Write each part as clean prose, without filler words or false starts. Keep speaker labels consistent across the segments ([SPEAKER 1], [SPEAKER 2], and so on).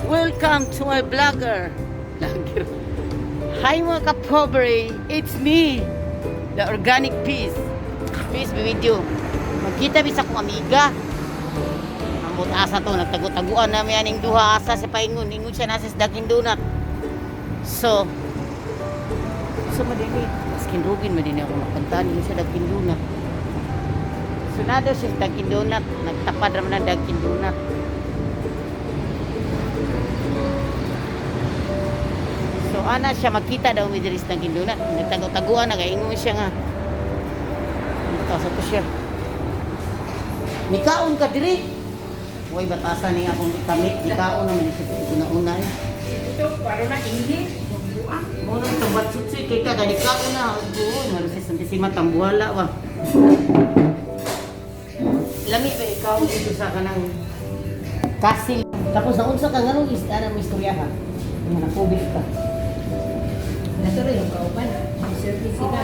[SPEAKER 1] Welcome to my vlogger. Hi mga kapobre, it's me, the organic peace. Peace be with you. Magkita bisa kong amiga. Amot asa to, nagtago-taguan na may aning duha asa sa paingon. Ingon siya nasa daking donut. So madini. Maskin rugin madini ako makantaan. Ingon siya daking donut. So nado siya sa daking donut. Nagtapad naman na daking donut. So ana siya makita daw may diris ng kindunat. Nagtago-taguan na kaya ingon siya nga. Nagtasa ko siya. Nikaon ka diri. Uy batasan ni akong ikamit. Nikaon naman ito ginaunay.
[SPEAKER 2] Ito para na hindi.
[SPEAKER 1] Mo nang tambat sutsi kay ka nikaon na. Uy malusis ang sima tambuhala ba. Lami ba ikaw dito sa kanang kasil. Tapos na unsa ka nganong ana mo istorya ha. Nga COVID ka.
[SPEAKER 2] Ito rin yung kauban. Ang service sila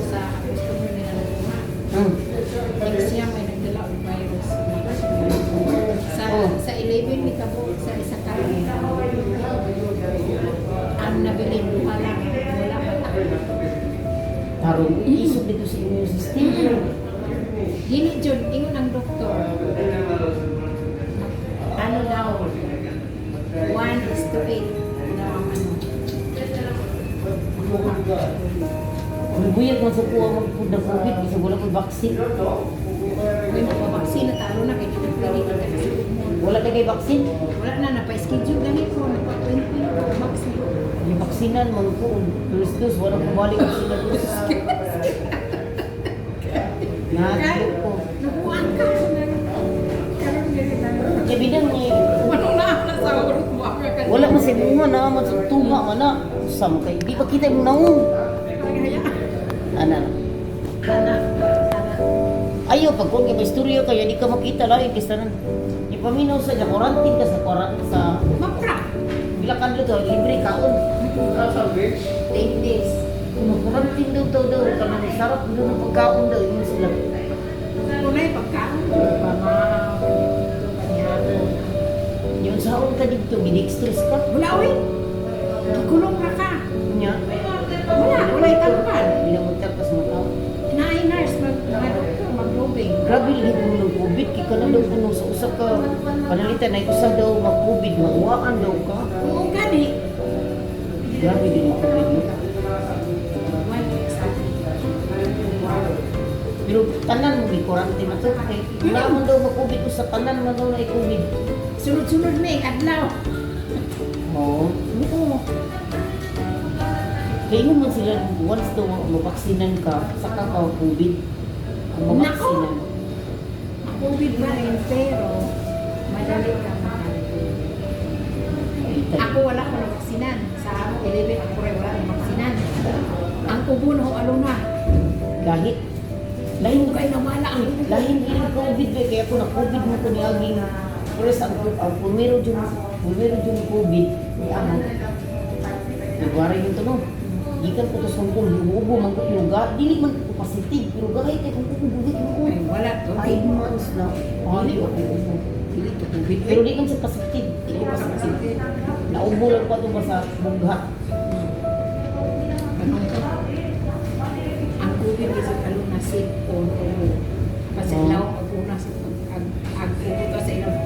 [SPEAKER 2] sa customer nila na luma. Next year may nagdala ang virus. Sa 11 ni Kabo, sa isa ka ang nabilin luha lang. Wala pa
[SPEAKER 1] Tarong isog dito sa immune system.
[SPEAKER 2] Dili Jud, ingon ang doktor. Ano daw? 1:8 daw ang ano.
[SPEAKER 1] Buyag man sa kuha magpud ng COVID, bisa wala kong vaksin.
[SPEAKER 2] May magpabaksin na talo na kaya kita pwede ka kasi
[SPEAKER 1] Wala kay vaksin.
[SPEAKER 2] wala na napa-schedule ganito, napa-20 vaccine.
[SPEAKER 1] Yung vaksinan mo ko, dos wala ko balik vaksina dos. Nahadlok ko.
[SPEAKER 2] Nabuan ka karon diri na.
[SPEAKER 1] Kaya bidang ni,
[SPEAKER 2] Ano na sa urot mo ako ka.
[SPEAKER 1] wala man sa bunga na, man sa tunga man na. Sama kay, di ba kita yung naong? Ana na.
[SPEAKER 2] Ana.
[SPEAKER 1] Ayaw, pag kung may istorya kayo, di ka makita lang, kasi tanan. Ipaminaw sa quarantine ka sa
[SPEAKER 2] Mapra.
[SPEAKER 1] bilakan dito, libre kaon.
[SPEAKER 2] 10 days.
[SPEAKER 1] Quarantine daw, kanang sarap doon ng pagkaon daw, yun sila.
[SPEAKER 2] Kunay pagkaon. Pamahaw. Kanyako.
[SPEAKER 1] Yung saon ka dito, gini-stress ka.
[SPEAKER 2] Wala oy. Gikulong ra ka.
[SPEAKER 1] Nya,
[SPEAKER 2] Wala itampan.
[SPEAKER 1] binamagtakas mo tao.
[SPEAKER 2] Naay nurse mga doktor mag-lobing.
[SPEAKER 1] Grabe lagi mo ng COVID, kaya ka na daw kuno sa usa ka panalitan na usa daw mag-COVID, mauwaan daw ka.
[SPEAKER 2] Oo gani.
[SPEAKER 1] Grabe din yung COVID mo. Pero tanan mo gi-quarantine na to, kay wala man daw mag-COVID o sa tanan man daw na i-COVID.
[SPEAKER 2] Sunod-sunod na yung adlaw.
[SPEAKER 1] Oo. Kaya yun man sila, once daw mabaksinan ka, saka ka COVID. Kung mabaksinan.
[SPEAKER 2] COVID ba rin pero madali ka makalit. Ako wala ko na vaksinan. Sa 11 ako rin wala ng vaksinan. Ang kubo na ho aluna.
[SPEAKER 1] Lahit. Lahin
[SPEAKER 2] Kung kayo nawala ang kubo.
[SPEAKER 1] Lahin din ang COVID ba, kaya ako na COVID mo ko niaging. Pero ang pumero yung COVID, ni Amo. Nagwara yung tanong. Gikan ko to sungkong, hiubo, man ko piruga. Dili man ko positive, piruga kayo kaya kung kukubulit mo ko.
[SPEAKER 2] Ay, wala to.
[SPEAKER 1] 5 months na. Dili ako ubo.
[SPEAKER 2] Dili to COVID.
[SPEAKER 1] Pero di man siya positive. Dili positive. Naubo lang pa ito ba sa bugha.
[SPEAKER 2] Ganun to. Ang COVID is aluna sipon o kasi
[SPEAKER 1] Oh.
[SPEAKER 2] law ang una sa ag-ubo to sa ilang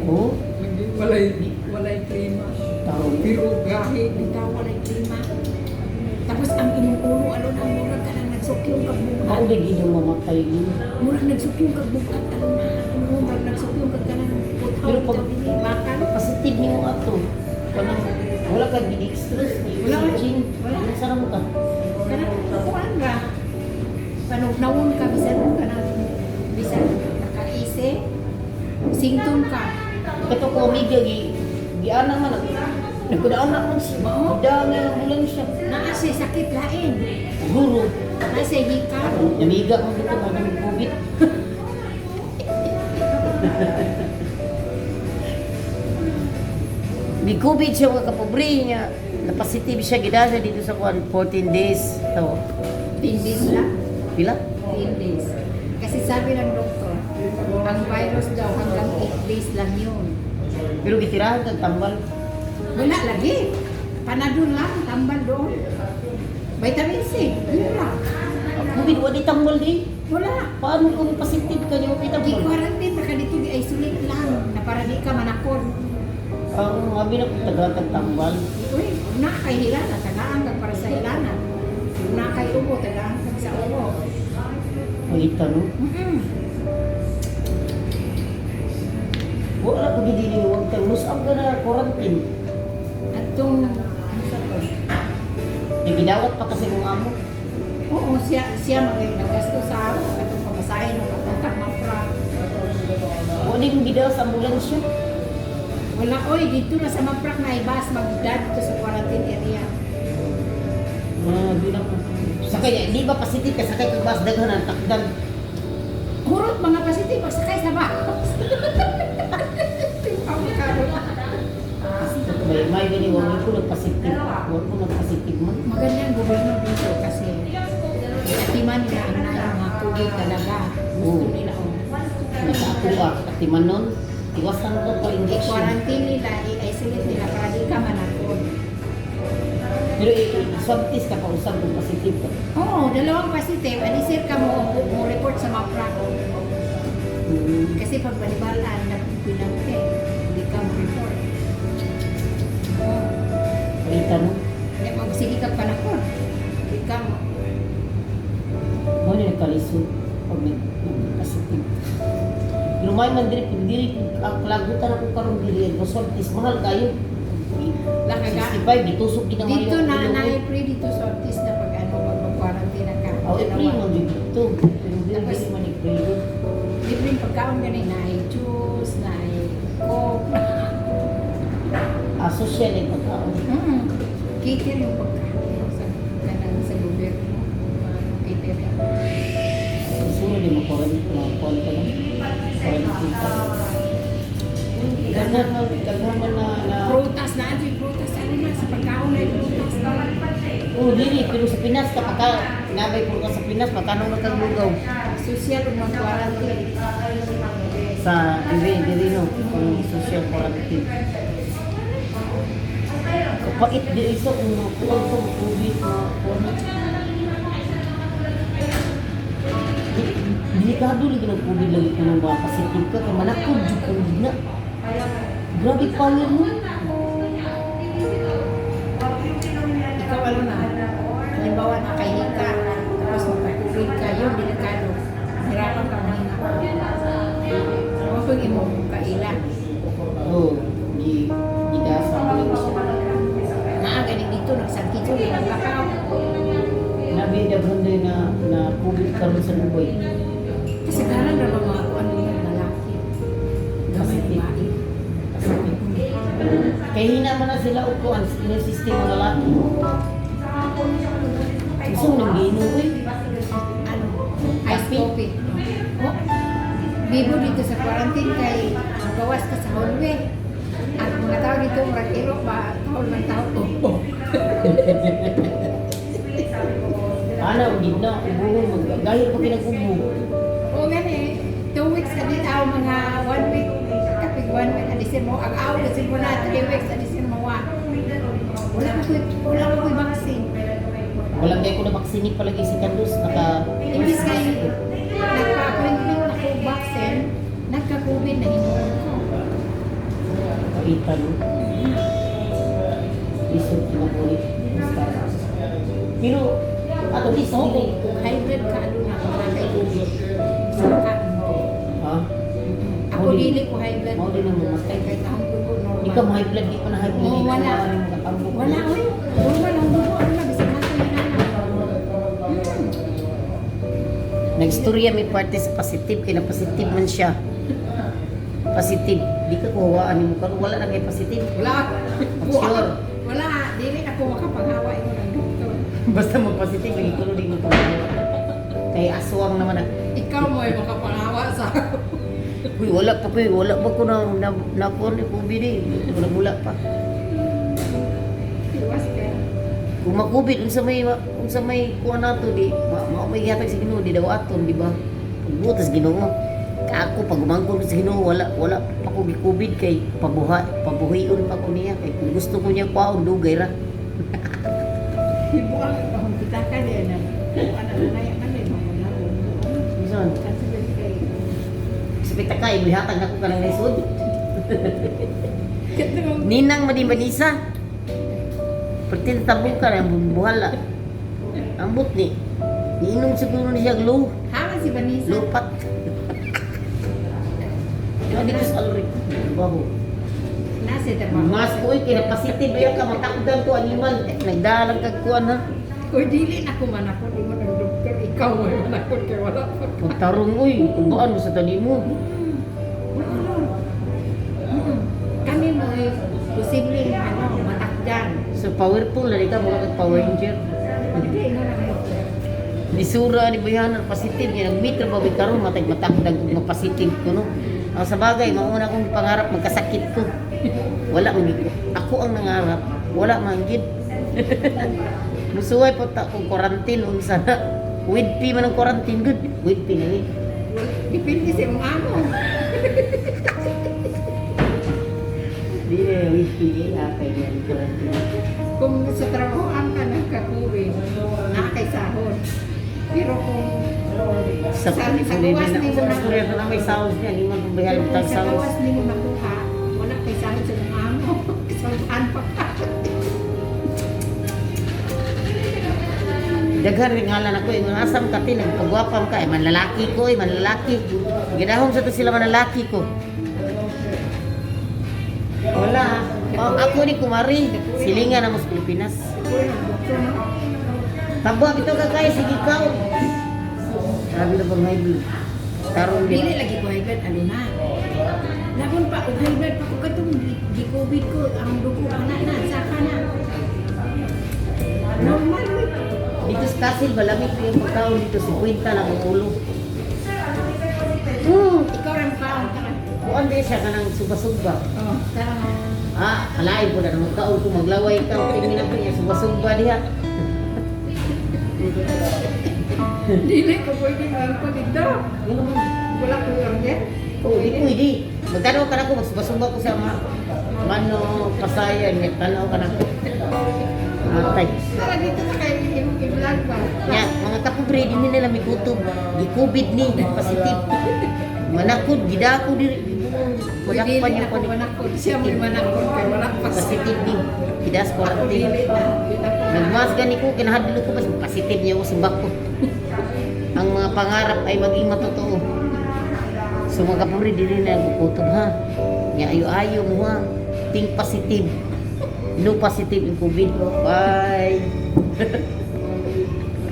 [SPEAKER 1] Oo.
[SPEAKER 2] walay klima.
[SPEAKER 1] Tao.
[SPEAKER 2] Pero gahi, bitaw walay klima. Tapos ang inuulo, alun ang murag ka lang nagsukyong
[SPEAKER 1] Ako
[SPEAKER 2] kagbukat.
[SPEAKER 1] din hindi mamatay yun.
[SPEAKER 2] Murag nagsukyong kagbukat, alun na. Murag nagsukyong kag ka lang puthaw.
[SPEAKER 1] Pero pag
[SPEAKER 2] Bakal.
[SPEAKER 1] positive niyo ato. Kanang wala ka gini-stress.
[SPEAKER 2] Wala.
[SPEAKER 1] Wala. Ano sarang mo ka?
[SPEAKER 2] Kanang kukuan ra. Panugnaon ka, bisan ka na. Bisan nakaise. Sington ka.
[SPEAKER 1] Kato ko amiga giana man nagkudaan man siya.
[SPEAKER 2] Oo.
[SPEAKER 1] Daan nga bulan siya.
[SPEAKER 2] Naase sakit lain.
[SPEAKER 1] Guru.
[SPEAKER 2] Naase hikar.
[SPEAKER 1] Amiga mo dito mo ng COVID. May COVID siya mga kapobre niya. Na-positive siya gidala dito sa 14 days. Tawo.
[SPEAKER 2] 10 days lang.
[SPEAKER 1] Pila?
[SPEAKER 2] 10 days. Kasi sabi ng doktor, ang virus daw hanggang 8 days lang yun.
[SPEAKER 1] Pero gitirahan kag tambal.
[SPEAKER 2] Wala lagi. Panadol lang, tambal doon. Vitamin C, yun lang.
[SPEAKER 1] COVID wa di tambal di.
[SPEAKER 2] Wala.
[SPEAKER 1] Paano kung positive ka niyo kita
[SPEAKER 2] Di
[SPEAKER 1] mo?
[SPEAKER 2] quarantine, baka dito i-isolate lang. Na para di ka manakod.
[SPEAKER 1] Ang abi na kung tagatag tambal.
[SPEAKER 2] Uy, na kay hilana, tagaan ka para sa hilana. Na kay ubo, tagaan ka sa ubo.
[SPEAKER 1] Pagita no. Wala ko gidili wag kang musab ka na quarantine.
[SPEAKER 2] At itong, ano sa to?
[SPEAKER 1] Gidawat pa kasi kung amo.
[SPEAKER 2] Oo, siya magaling nagasto sa atong pamasahe ng pagkakang mapra.
[SPEAKER 1] Wala yung gidawat sa ambulansya.
[SPEAKER 2] Wala, oy, dito na sa maprak na ibas, magdad dito sa quarantine area.
[SPEAKER 1] Di na ko. Sakay, di ba positive ka sakay kag bus daghan ang takdan.
[SPEAKER 2] Kurot mga positive, pagsakay sa bus.
[SPEAKER 1] May gani wala ko nagpositive. Wala ko nagpositive man.
[SPEAKER 2] Maganda ang gobyerno dito kasi atiman nila ang mga COVID talaga. Gusto nila
[SPEAKER 1] Nasa ako at timanon. Iwasan ko pa injection.
[SPEAKER 2] i-quarantine nila, i-isolate nila para di ka manakot.
[SPEAKER 1] Pero swab test ka pa usap kung positive ka.
[SPEAKER 2] Oo, dalawang positive. Anisir ka mo report sa MAPRA. Kasi pag balibalaan na pinante, hindi ka mo report.
[SPEAKER 1] Palita no?
[SPEAKER 2] Hindi sige ka panakot. Hindi ka mo.
[SPEAKER 1] Mo ni nakalisod pag nag-positive. Lumay man diri klagutan ako karon diri ang swab test mahal kayo.
[SPEAKER 2] Lakaga.
[SPEAKER 1] 65 gitusok kita
[SPEAKER 2] Dito na na-free dito sa artist na pag ano, mag-quarantine ka.
[SPEAKER 1] Oh, free mo dito. Pero diri man i-free.
[SPEAKER 2] Libre yung pagkaon ganun, na juice, na coke.
[SPEAKER 1] Social yung pagkaon.
[SPEAKER 2] Cater yung pagkaon sa gobyerno. Cater yung
[SPEAKER 1] Siguro di mo ka lang. Quarantine ka. Gagawin mo na...
[SPEAKER 2] prutas na, ano yung prutas? Ano na, sa pagkaon na yung prutas na.
[SPEAKER 1] Oo, dili. Pero sa Pinas, kapag ka nabay po ka sa Pinas, magkano magkagugaw?
[SPEAKER 2] Social o mag-quarantine.
[SPEAKER 1] Sa diri no, kung social quarantine. Kapait diri sa kung COVID na delikado lagi ng COVID lagi kung mga positive ka, kaya manakod yung COVID na. Grabe power mo.
[SPEAKER 2] Ikaw ano na, halimbawa nakahika, tapos magpa-COVID ka, yun, delikado. Hirapan ka mahinga. Ano pag imong kaila?
[SPEAKER 1] Oo, gidasa ko yung siya.
[SPEAKER 2] Galing dito, nagsangkit yun, naglakaw.
[SPEAKER 1] Nabida bunday na COVID karon sa Dubai.
[SPEAKER 2] Kasi galang na mga ano yung lalaki. Gamay babae.
[SPEAKER 1] Kaya hina man na sila upuan sa system ng lalaki. Gusto mo nang ginom eh.
[SPEAKER 2] Ano? Ice coffee. Oh. Bibo dito sa quarantine kay gawas ka sa hallway. At mga tao dito, murag irok ba? Tawal man tao. Oh.
[SPEAKER 1] Ano, hindi na, ubuhon, magagahit pa pinag-ubo.
[SPEAKER 2] Oo nga eh. 2 weeks ka din ako, mga 1 week. Kapag 1 week, alisin mo. Ang aw, alisin mo na. 3 weeks, alisin mo. Wala ko ko'y vaccine.
[SPEAKER 1] Walang kayo ko na vaksini palagi si Candos,
[SPEAKER 2] Imbis kayo, nagpa-appointment na ko vaccine, nagka-COVID na hinuon ko.
[SPEAKER 1] Kita no. Isip kinabulit. Pero, at least,
[SPEAKER 2] Oo,
[SPEAKER 1] hindi.
[SPEAKER 2] hybrid ka, ano na, wala kay COVID. Saka,
[SPEAKER 1] Ha?
[SPEAKER 2] ako dili ko hybrid.
[SPEAKER 1] Mau din ang mamatay.
[SPEAKER 2] Kahit akong dugo normal.
[SPEAKER 1] Hindi ka ma-high blood, di pa na high blood.
[SPEAKER 2] Oo, wala. Wala, oy. Normal ang dugo. Ano na, bisag natin yung
[SPEAKER 1] Nag-istorya may parte sa positive, kaya na positive man siya. Positive. Di ka kuhawaan mo karon wala na kay positive.
[SPEAKER 2] Wala.
[SPEAKER 1] Sure.
[SPEAKER 2] Wala. Dili ako makapaghawa ito ng doktor.
[SPEAKER 1] Basta mag-positive, lagi ko din mo paghawa. Kay aswang naman na.
[SPEAKER 2] Ikaw mo ay makapaghawa sa
[SPEAKER 1] Uy, wala pa kuy, wala pa ko na kuan ni COVID eh. Wala pa.
[SPEAKER 2] iwas ka.
[SPEAKER 1] Kung ma-COVID unsa may kuan nato di, may hatag sa Ginoo di daw aton, di ba? Butas Ginoo. Ako pag umangkon sa Ginoo wala pa ko gikubid kay pabuhayon pa ko niya kay kung gusto ko niya kwaon dugay ra.
[SPEAKER 2] Ibuang ang kita ka din na. Ano na yan man eh, mga nabon.
[SPEAKER 1] Bisan
[SPEAKER 2] Kasi kay
[SPEAKER 1] sa pitaka ibuhatag nako kanang lisod.
[SPEAKER 2] katong
[SPEAKER 1] Ninang Madimanisa. Pertin tabong ka na buhala. Ambot ni. Iinom siguro niya glow.
[SPEAKER 2] haman si Vanessa.
[SPEAKER 1] Lupat. Hindi ko sa alrik. Baho.
[SPEAKER 2] Nasa trabaho.
[SPEAKER 1] Mas ko kinapasitin ba ka matakdan ko animal. Nagdalang kag kuan ha.
[SPEAKER 2] Kung dili na ko manakot, di mo ng doktor, ikaw mo manakot kay wala pa.
[SPEAKER 1] Magtarong uy, kubaan mo sa tali mo.
[SPEAKER 2] Kami mo ay posibleng matakdan.
[SPEAKER 1] So powerful na ka mga kag Power Ranger.
[SPEAKER 2] Hindi mo na mo.
[SPEAKER 1] Disura ni Bayanan positive niya nagmeter ba bi karon matag matakdan kog mapasitive ko no. Ang sa bagay mauna kong pangarap magkasakit ko. Wala man gid. Ako ang nangarap, wala man gid. Musuway po ta kung quarantine unsa na. With fee man ang quarantine good. With fee na ni.
[SPEAKER 2] Depende sa mong amo.
[SPEAKER 1] Di with fee atay yan quarantine.
[SPEAKER 2] Kung sa trabaho ang ka nagkakuwi, nakakay sahod. Pero kung
[SPEAKER 1] Sa
[SPEAKER 2] sa
[SPEAKER 1] level
[SPEAKER 2] gawas
[SPEAKER 1] na
[SPEAKER 2] ni mo
[SPEAKER 1] sa kuya na may sounds niya, di man kung bayar
[SPEAKER 2] kung
[SPEAKER 1] tag
[SPEAKER 2] sa
[SPEAKER 1] sounds.
[SPEAKER 2] gawas ni mo nakuha, wala kay sahod sa mong amo. Sampahan pa ka.
[SPEAKER 1] Daghan ring ngalan ako yung asam ka tin pagwapam ka manlalaki ko manlalaki. Gidahom sa to sila manlalaki ko. Wala. Oh, ako ni kumari silingan na mo sa Pilipinas.
[SPEAKER 2] Uy, doktor na.
[SPEAKER 1] Tabo bitaw ka kay sige ka. Sabi na bang may blue. Tarong
[SPEAKER 2] Dili
[SPEAKER 1] din.
[SPEAKER 2] lagi ko hybrid, ano na. Lagon pa, og hybrid pa ko katong di-COVID ko, ang dugo ana na, saka na. Normal, uy.
[SPEAKER 1] Dito sa Kasil balamig pa yung pagkaon dito 50 lang ang ulo.
[SPEAKER 2] Ikaw rin pa,
[SPEAKER 1] Kuan din siya kanang suba-suba.
[SPEAKER 2] oh, tara nga.
[SPEAKER 1] Alain po na naman kaon kung maglaway ka. Tingin na po niya suba-suba diha.
[SPEAKER 2] Dili ko pwede ang pagigda.
[SPEAKER 1] Ano man?
[SPEAKER 2] Wala ko yung order.
[SPEAKER 1] Oh, di pwede. Magtanaw ka na ko, magsuba-suba ko sa mga mano, pasayan, may tanaw ka na ko. Atay.
[SPEAKER 2] Tara dito na kayo yung i-vlog ba?
[SPEAKER 1] Nya, mga kapobre, di nila may kutob. Gi-COVID ni, positive. Manakod, gidako diri.
[SPEAKER 2] Pwede
[SPEAKER 1] Padakpan
[SPEAKER 2] rin
[SPEAKER 1] yung
[SPEAKER 2] ako manakot. Siya may manakot kay wala pa siya.
[SPEAKER 1] positive ni. Kidas
[SPEAKER 2] Ako
[SPEAKER 1] quarantine.
[SPEAKER 2] dili na.
[SPEAKER 1] Nagmas gani ko, kinahadlo ko mas positive niya ako simbak ko. Ang mga pangarap ay maging matotoo. So mga kapobre, di rin na nagkukutob ha. Nga ayo-ayo mo ha. Think positive. No positive in COVID. Bye.